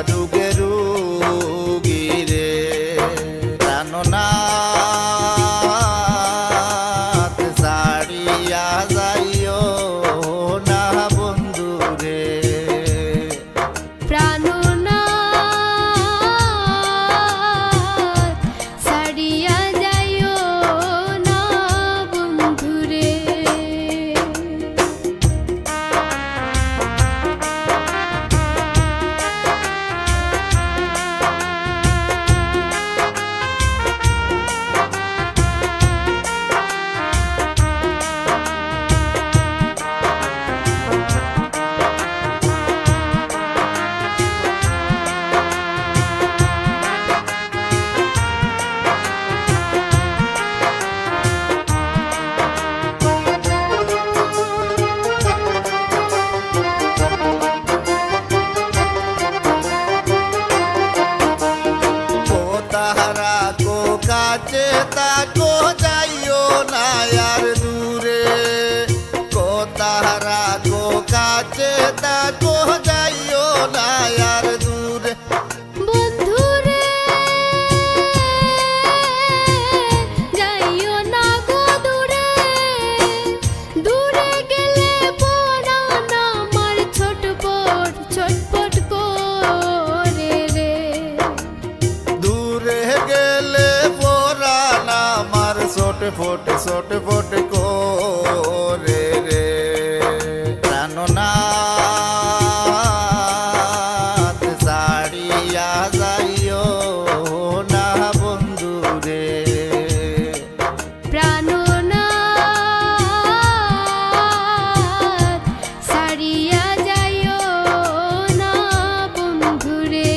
রুগে রুগী রে প্রাণনাথ ছাড়িয়া যাইও না বন্ধু রে প্রাণনাথ ছাড়িয়া যাইও না বন্ধু রে কাছে তাকো যাইও না আর দূরে কোতারা গো কাছে তাকো যাইও না আর দূরে বন্ধু রে যাইও না গো দূরে দূরে গেলে পরাণ আমার ছটপট ছটপট করে রে দূরে গেলে পরাণ আমার ছটফট ছটফট করে রে প্রাণনাথ ছাড়িয়া যাইও না বন্ধু রে প্রাণনাথ ছাড়িয়া যাইও না বন্ধু রে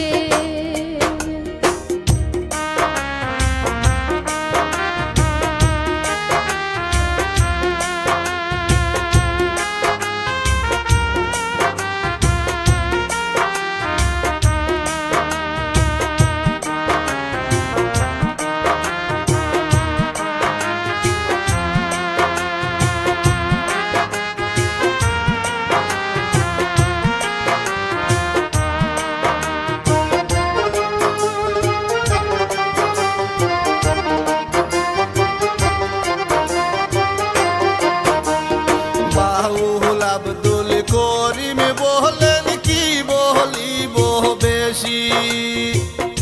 বাউল আব্দুল করিম বলেন কি বলিব বেশি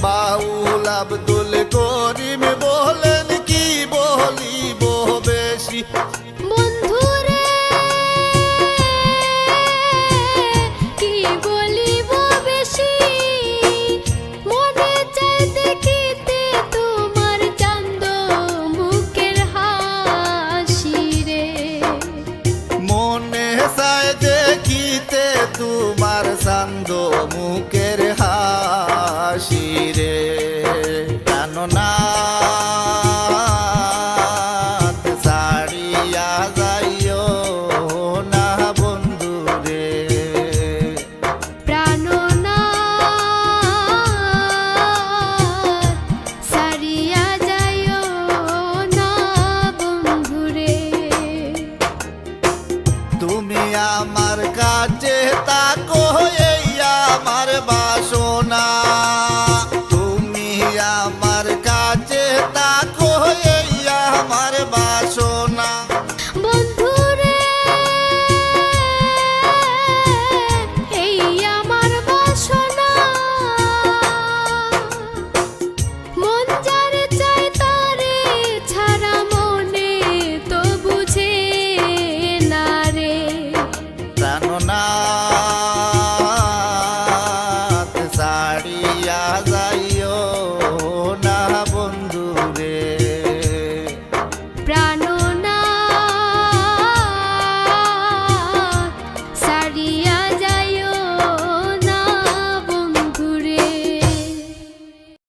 বাউল আব্দুল করিম